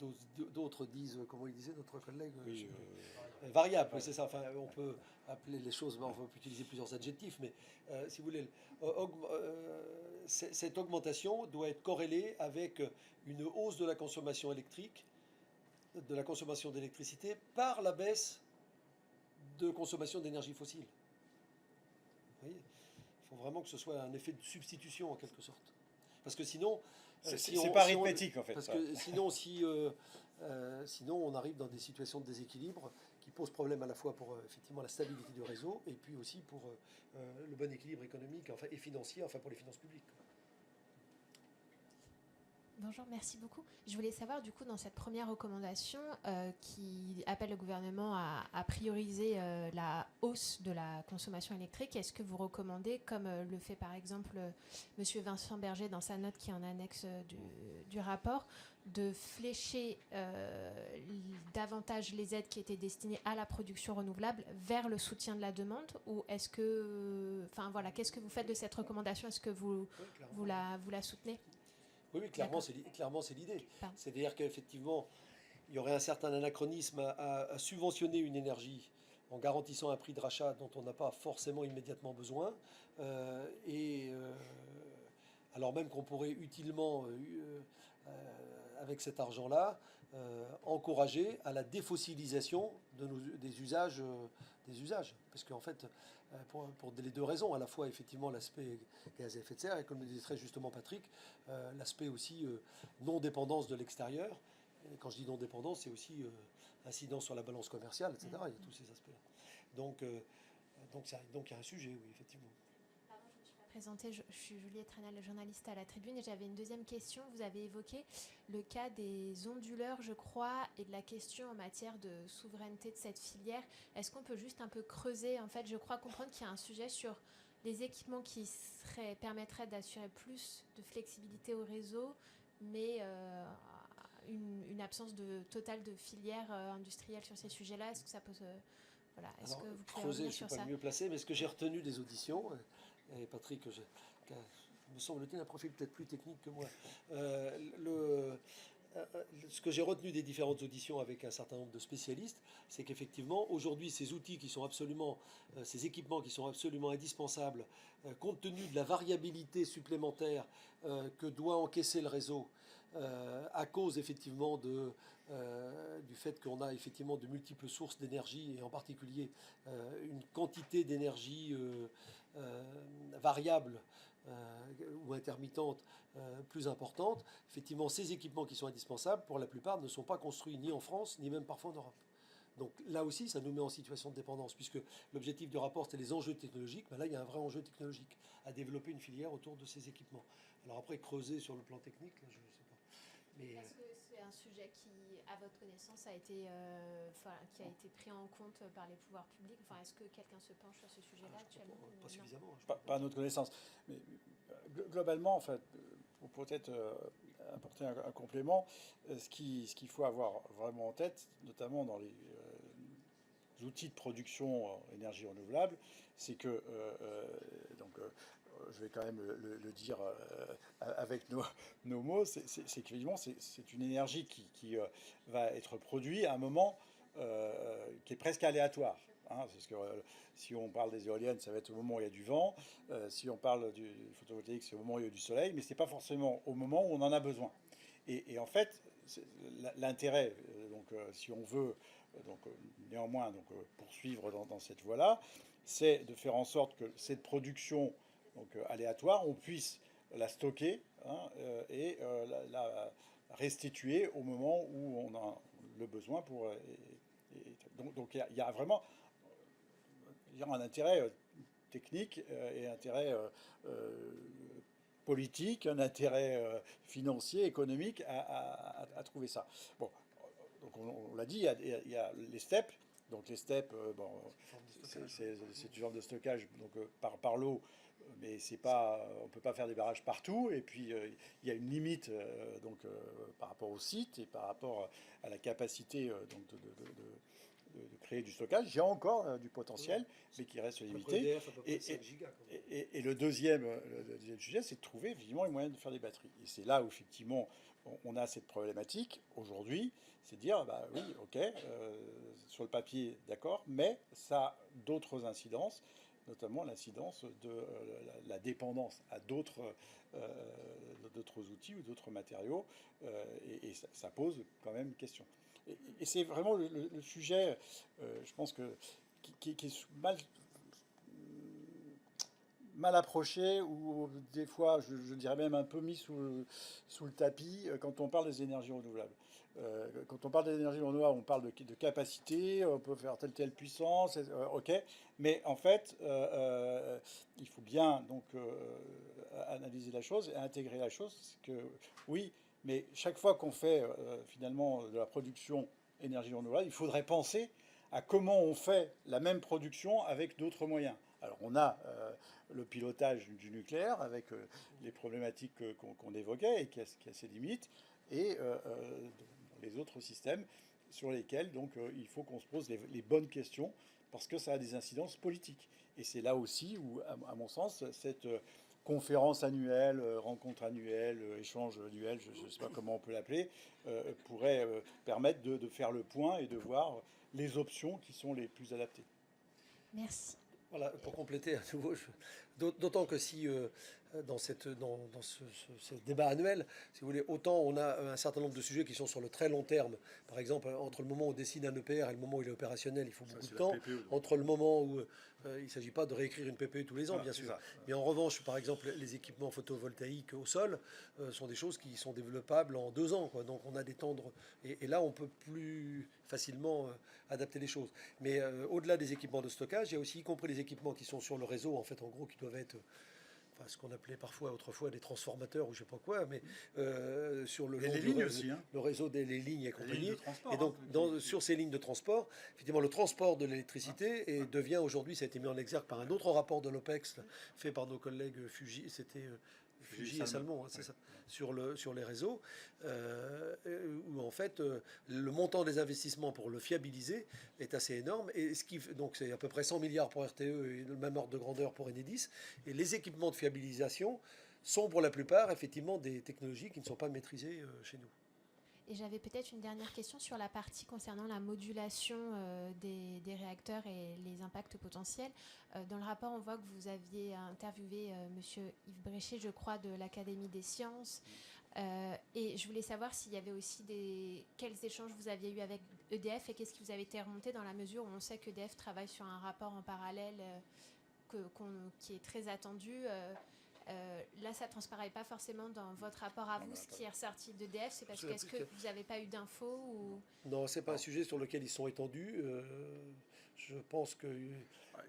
d'autres disent, comment il disait notre collègue, variable, oui, c'est ça. Enfin, on peut appeler les choses, on peut utiliser plusieurs adjectifs, mais si vous voulez, cette augmentation doit être corrélée avec une hausse de la consommation électrique, de la consommation d'électricité, par la baisse de consommation d'énergie fossile. Vous voyez, il faut vraiment que ce soit un effet de substitution en quelque sorte. Parce que sinon... c'est pas arithmétique en fait. Parce que sinon, sinon on arrive dans des situations de déséquilibre qui posent problème à la fois pour effectivement la stabilité du réseau et puis aussi pour le bon équilibre économique et financier, pour les finances publiques. Bonjour, merci beaucoup. Je voulais savoir, du coup, dans cette première recommandation qui appelle le gouvernement à prioriser la hausse de la consommation électrique, est-ce que vous recommandez, comme le fait par exemple M. Vincent Berger dans sa note qui est en annexe du rapport, de flécher davantage les aides qui étaient destinées à la production renouvelable vers le soutien de la demande, ou est-ce que... qu'est-ce que vous faites de cette recommandation? Est-ce que vous la soutenez? Oui, clairement, c'est l'idée. C'est-à-dire qu'effectivement, il y aurait un certain anachronisme à subventionner une énergie en garantissant un prix de rachat dont on n'a pas forcément immédiatement besoin, et alors même qu'on pourrait utilement, avec cet argent-là, encourager à la défossilisation des usages. Parce qu'en fait, pour les deux raisons, à la fois effectivement l'aspect gaz à effet de serre, et comme le disait très justement Patrick, l'aspect aussi non-dépendance de l'extérieur. Et quand je dis non-dépendance, c'est aussi incidence sur la balance commerciale, etc. Il y a tous ces aspects-là. Donc il y a un sujet, oui, effectivement. Présentée, je suis Juliette Renal, journaliste à la Tribune, et j'avais une deuxième question. Vous avez évoqué le cas des onduleurs, je crois, et de la question en matière de souveraineté de cette filière. Est-ce qu'on peut juste un peu creuser? En fait, je crois comprendre qu'il y a un sujet sur les équipements qui permettraient d'assurer plus de flexibilité au réseau, mais une absence totale de filière industrielle sur ces sujets-là. Est-ce que ça pose... voilà. Est-ce que vous pouvez creuser, revenir je ne sur suis pas ça? le mieux placé, mais ce que j'ai retenu des auditions, et Patrick, me semble-t-il, un profil peut-être plus technique que moi. Ce que j'ai retenu des différentes auditions avec un certain nombre de spécialistes, c'est qu'effectivement, aujourd'hui, ces outils qui sont absolument, ces équipements qui sont absolument indispensables, compte tenu de la variabilité supplémentaire que doit encaisser le réseau, à cause effectivement du fait qu'on a effectivement de multiples sources d'énergie, et en particulier une quantité d'énergie variable ou intermittente plus importante, effectivement, ces équipements qui sont indispensables, pour la plupart, ne sont pas construits ni en France, ni même parfois en Europe. Donc là aussi, ça nous met en situation de dépendance, puisque l'objectif du rapport, c'était les enjeux technologiques. Ben là, il y a un vrai enjeu technologique à développer une filière autour de ces équipements. Alors après, creuser sur le plan technique, là, je ne sais pas. Mais, est-ce que c'est un sujet qui, à votre connaissance, qui a été pris en compte par les pouvoirs publics? Enfin, est-ce que quelqu'un se penche sur ce sujet-là actuellement? pas suffisamment. Pas à notre connaissance. Mais globalement, en fait, pour peut-être apporter un complément, ce qu'il faut avoir vraiment en tête, notamment dans les outils de production énergie renouvelable, c'est que, je vais quand même le dire avec nos mots, c'est qu'évidemment, c'est une énergie qui va être produite à un moment qui est presque aléatoire. Hein, parce que si on parle des éoliennes, ça va être au moment où il y a du vent. Si on parle du photovoltaïque, c'est au moment où il y a du soleil, mais ce n'est pas forcément au moment où on en a besoin. Et en fait, l'intérêt, si on veut néanmoins poursuivre dans cette voie-là, c'est de faire en sorte que cette production aléatoire, on puisse la stocker, hein, et la restituer au moment où on a le besoin pour... donc il y a vraiment un intérêt technique et un intérêt politique, un intérêt financier, économique à trouver ça. Bon, donc on l'a dit, il y a les steppes. Donc les steppes, c'est une genre de stockage donc, par l'eau, mais c'est pas, on ne peut pas faire des barrages partout. Et puis il y a une limite par rapport au site et par rapport à la capacité de créer du stockage. Il y a encore du potentiel, mais qui reste limité. Et le deuxième sujet, c'est de trouver effectivement les moyens de faire des batteries. Et c'est là où effectivement on a cette problématique aujourd'hui, c'est de dire, bah oui, ok, sur le papier, d'accord, mais ça a d'autres incidences, notamment l'incidence de la dépendance à d'autres outils ou d'autres matériaux, et ça pose quand même question. Et c'est vraiment le sujet, je pense, qui est mal approché, ou des fois, je dirais même un peu mis sous le tapis quand on parle des énergies renouvelables. Quand on parle des énergies renouvelables, on parle de capacité, on peut faire telle puissance, ok, mais en fait, il faut bien analyser la chose et intégrer la chose, que oui, mais chaque fois qu'on fait finalement de la production énergie renouvelable, il faudrait penser à comment on fait la même production avec d'autres moyens. Alors on a le pilotage du nucléaire avec les problématiques qu'on évoquait et qui a ses limites, et les autres systèmes sur lesquels il faut qu'on se pose les bonnes questions, parce que ça a des incidences politiques. Et c'est là aussi où, à mon sens, conférence annuelle, rencontre annuelle, échange annuel, je ne sais pas comment on peut l'appeler, pourrait permettre de faire le point et de voir les options qui sont les plus adaptées. Merci. Voilà, pour compléter à nouveau, d'autant que si dans ce débat annuel, si vous voulez, autant on a un certain nombre de sujets qui sont sur le très long terme. Par exemple, entre le moment où on décide un EPR et le moment où il est opérationnel, il faut beaucoup de temps. Entre le moment où il ne s'agit pas de réécrire une PPE tous les ans, bien sûr. Mais en revanche, par exemple, les équipements photovoltaïques au sol sont des choses qui sont développables en 2 ans, quoi. Donc on a des temps de... Et là, on peut plus facilement adapter les choses. Mais au-delà des équipements de stockage, il y a aussi, y compris les équipements qui sont sur le réseau, en fait, en gros, qui doivent être... ce qu'on appelait parfois autrefois des transformateurs ou je sais pas quoi, mais sur le long les du lignes réseau, aussi, hein. le réseau des les lignes et compagnie. lignes de transport, Et donc hein, sur ces lignes de transport, effectivement, le transport de l'électricité et devient aujourd'hui, ça a été mis en exergue par un autre rapport de l'OPEX fait par nos collègues Fuji, c'était Fuji et Salmon, hein, c'est ça, sur les réseaux, où en fait le montant des investissements pour le fiabiliser est assez énorme. Et donc c'est à peu près 100 milliards pour RTE et le même ordre de grandeur pour Enedis. Et les équipements de fiabilisation sont pour la plupart effectivement des technologies qui ne sont pas maîtrisées chez nous. Et j'avais peut-être une dernière question sur la partie concernant la modulation des réacteurs et les impacts potentiels. Dans le rapport, on voit que vous aviez interviewé monsieur Yves Bréchet, je crois, de l'Académie des sciences. Et je voulais savoir s'il y avait aussi quels échanges vous aviez eu avec EDF et qu'est-ce qui vous avait été remonté dans la mesure où on sait qu'EDF travaille sur un rapport en parallèle qui est très attendu. Là, ça ne transparaît pas forcément dans votre rapport à vous, ce qui est ressorti d'EDF. C'est parce que est-ce que vous n'avez pas eu d'infos ou... Non, ce n'est pas un sujet sur lequel ils sont étendus. Je pense que,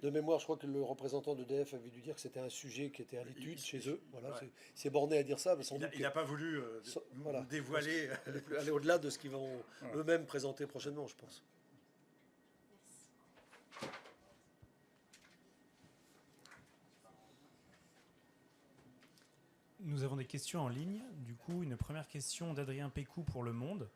de mémoire, je crois que le représentant d'EDF avait dû dire que c'était un sujet qui était à l'étude chez eux. Voilà, ouais. C'est borné à dire ça, mais sans doute. Il n'a pas voulu voilà, dévoiler. Aller au-delà de ce qu'ils vont eux-mêmes présenter prochainement, je pense. Nous avons des questions en ligne. Du coup, une première question d'Adrien Pécou pour Le Monde.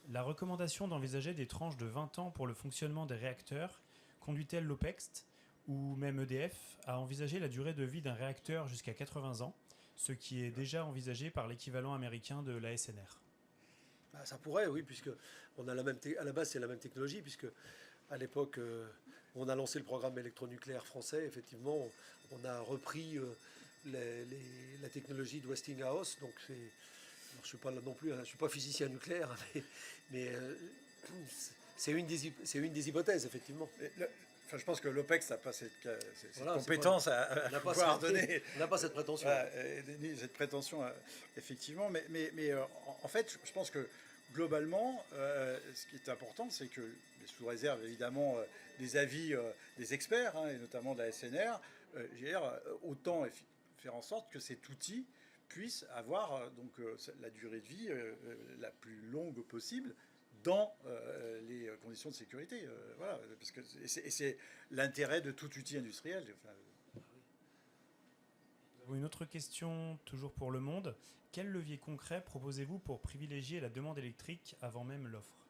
La recommandation d'envisager des tranches de 20 ans pour le fonctionnement des réacteurs conduit-elle l'OPEX ou même EDF à envisager la durée de vie d'un réacteur jusqu'à 80 ans, ce qui est déjà envisagé par l'équivalent américain de l'ASNR? Ça pourrait, oui, puisque on a à la base c'est la même technologie, puisque à l'époque on a lancé le programme électronucléaire français, effectivement, on a repris la technologie de Westinghouse, donc je ne suis pas là non plus, je ne suis pas physicien nucléaire, mais c'est une des hypothèses, effectivement. Je pense que l'OPEX n'a pas cette compétence à pouvoir donner. On n'a pas cette prétention. Cette prétention, effectivement. Mais en fait, je pense que globalement, ce qui est important, c'est que, sous réserve évidemment des avis des experts, hein, et notamment de la SNR, autant faire en sorte que cet outil puisse avoir la durée de vie la plus longue possible dans les conditions de sécurité. Voilà, parce que c'est l'intérêt de tout outil industriel. Nous avons une autre question, toujours pour Le Monde. Quel levier concret proposez-vous pour privilégier la demande électrique avant même l'offre?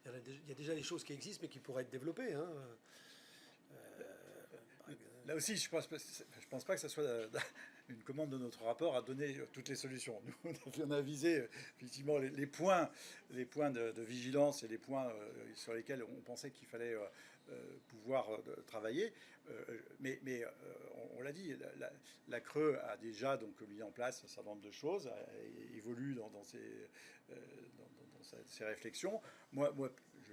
Il y a déjà des choses qui existent, mais qui pourraient être développées. Hein. Là aussi, je pense pas que ce soit une commande de notre rapport à donner toutes les solutions. Nous, on a visé effectivement les points de vigilance et les points sur lesquels on pensait qu'il fallait pouvoir travailler. Mais on l'a dit, la Creux a déjà mis en place un certain nombre de choses, évolue dans ses réflexions. Moi,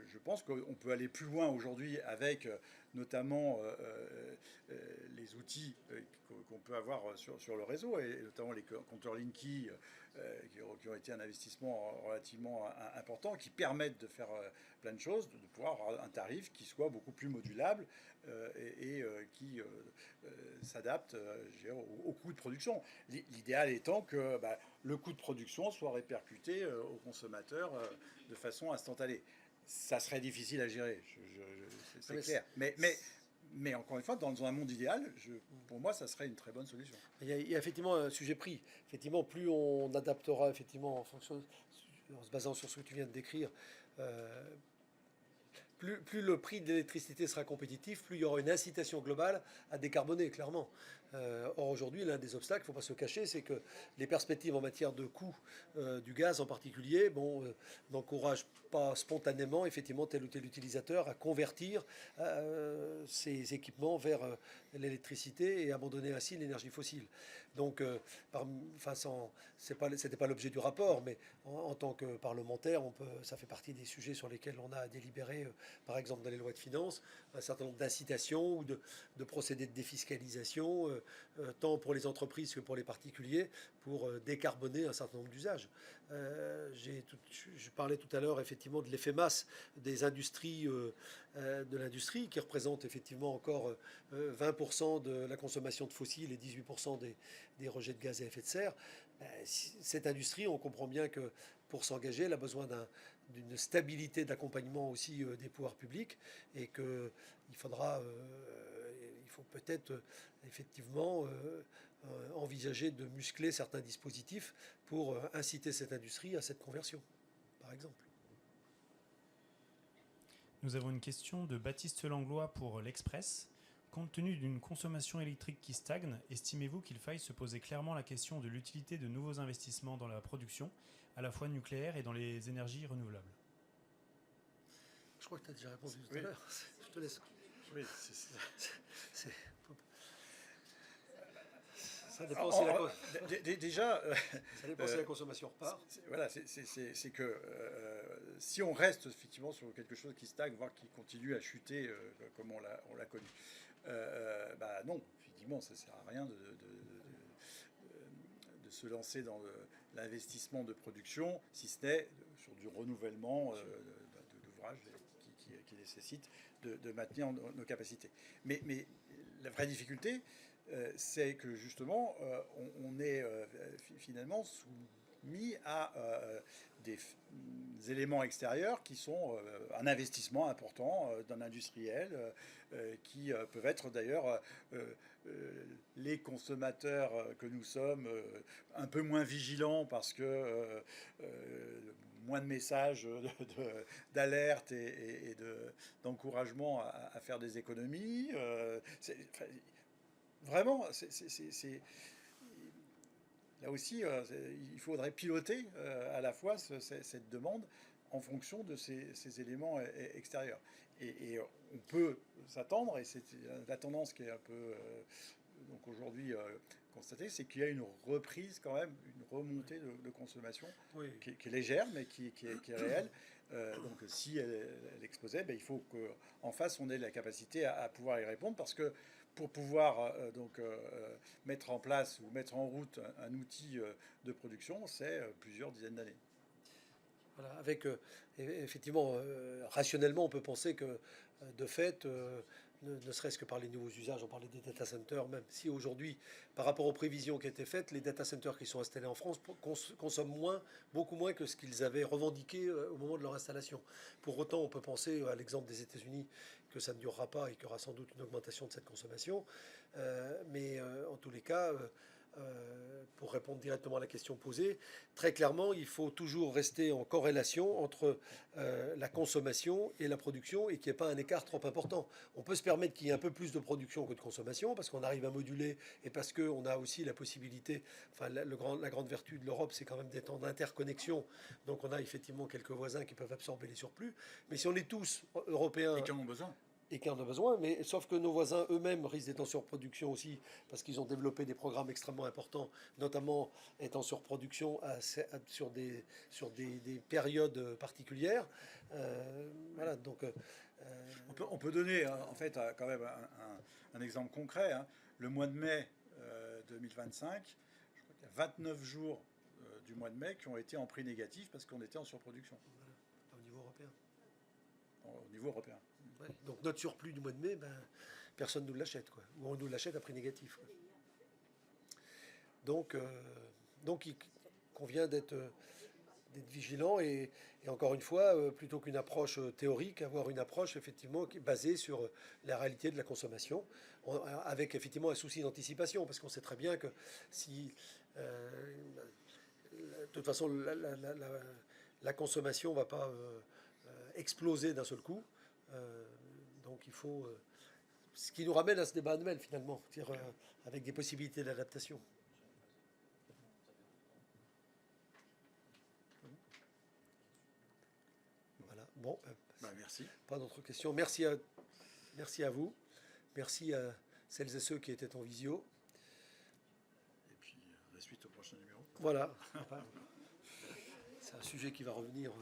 je pense qu'on peut aller plus loin aujourd'hui avec notamment les outils qu'on peut avoir sur le réseau, et notamment les compteurs Linky qui ont été un investissement relativement important, qui permettent de faire plein de choses, de pouvoir avoir un tarif qui soit beaucoup plus modulable et qui s'adapte au coût de production. L'idéal étant que le coût de production soit répercuté aux consommateurs de façon instantanée. Ça serait difficile à gérer, c'est clair. Mais encore une fois, dans un monde idéal, pour moi, ça serait une très bonne solution. Il y a effectivement un sujet prix. Effectivement, plus on adaptera effectivement en se basant sur ce que tu viens de décrire, plus le prix de l'électricité sera compétitif, plus il y aura une incitation globale à décarboner, clairement. Or, aujourd'hui, l'un des obstacles, il ne faut pas se cacher, c'est que les perspectives en matière de coût du gaz en particulier n'encouragent pas spontanément, effectivement, tel ou tel utilisateur à convertir ses équipements vers l'électricité et abandonner ainsi l'énergie fossile. Donc, c'était pas l'objet du rapport, mais en tant que parlementaire, ça fait partie des sujets sur lesquels on a à délibérer, par exemple dans les lois de finances, un certain nombre d'incitations ou de procédés de défiscalisation, tant pour les entreprises que pour les particuliers, pour décarboner un certain nombre d'usages. Je parlais tout à l'heure effectivement de l'effet masse des industries, de l'industrie, qui représente effectivement encore 20% de la consommation de fossiles et 18% des rejets de gaz à effet de serre. Cette industrie, on comprend bien que pour s'engager, elle a besoin d'une stabilité d'accompagnement aussi des pouvoirs publics, et qu'il faut peut-être effectivement envisager de muscler certains dispositifs pour inciter cette industrie à cette conversion, par exemple. Nous avons une question de Baptiste Langlois pour l'Express. Compte tenu d'une consommation électrique qui stagne, estimez-vous qu'il faille se poser clairement la question de l'utilité de nouveaux investissements dans la production, à la fois nucléaire et dans les énergies renouvelables? Je crois que tu as déjà répondu tout à l'heure. Je te laisse. Oui, Ça dépend si la consommation repart. Voilà, c'est que si on reste effectivement sur quelque chose qui stagne, voire qui continue à chuter comme on l'a connu, non, effectivement, ça ne sert à rien de se lancer dans l'investissement de production, si ce n'est sur du renouvellement d'ouvrages qui nécessite de maintenir nos capacités. Mais la vraie difficulté, c'est que justement, on est finalement soumis à des éléments extérieurs qui sont un investissement important d'un industriel, qui peuvent être d'ailleurs les consommateurs que nous sommes un peu moins vigilants parce que moins de messages d'alerte et d'encouragement à faire des économies. Vraiment, là aussi, il faudrait piloter à la fois cette demande en fonction de ces éléments extérieurs. Et on peut s'attendre, et c'est la tendance qui est un peu donc aujourd'hui constatée, c'est qu'il y a une reprise quand même, une remontée de consommation qui est légère, mais qui est réelle. Donc si elle explosait, il faut qu'en face, on ait la capacité à pouvoir y répondre, parce que pour pouvoir mettre en place ou mettre en route un outil de production, c'est plusieurs dizaines d'années. Voilà, effectivement, rationnellement, on peut penser que, de fait, ne serait-ce que par les nouveaux usages, on parlait des data centers, même si aujourd'hui, par rapport aux prévisions qui étaient faites, les data centers qui sont installés en France consomment beaucoup moins que ce qu'ils avaient revendiqué au moment de leur installation. Pour autant, on peut penser à l'exemple des États-Unis, que ça ne durera pas et qu'il y aura sans doute une augmentation de cette consommation. Mais en tous les cas, pour répondre directement à la question posée, très clairement, il faut toujours rester en corrélation entre la consommation et la production, et qu'il n'y ait pas un écart trop important. On peut se permettre qu'il y ait un peu plus de production que de consommation, parce qu'on arrive à moduler, et parce qu'on a aussi la possibilité, la grande vertu de l'Europe, c'est quand même d'être en interconnexion. Donc on a effectivement quelques voisins qui peuvent absorber les surplus. Mais si on est tous européens... Et qui en ont besoin. Et qui en ont besoin, mais sauf que nos voisins eux-mêmes risquent d'être en surproduction aussi, parce qu'ils ont développé des programmes extrêmement importants, notamment étant en surproduction sur des périodes particulières. Voilà, donc... On peut donner en fait quand même un exemple concret. Le mois de mai 2025, je crois qu'il y a 29 jours du mois de mai qui ont été en prix négatif parce qu'on était en surproduction. Voilà, au niveau européen. Au niveau européen. Ouais, donc notre surplus du mois de mai, personne ne nous l'achète, quoi. Ou on nous l'achète à prix négatif, quoi. Donc il convient d'être vigilant et encore une fois, plutôt qu'une approche théorique, avoir une approche effectivement qui est basée sur la réalité de la consommation, avec effectivement un souci d'anticipation, parce qu'on sait très bien que si de toute façon la consommation ne va pas exploser d'un seul coup. Donc il faut... ce qui nous ramène à ce débat annuel, finalement, c'est-à-dire, avec des possibilités d'adaptation. Voilà. Bon, Merci. pas d'autres questions. Merci à vous. Merci à celles et ceux qui étaient en visio. Et puis, la suite au prochain numéro. Voilà. C'est un sujet qui va revenir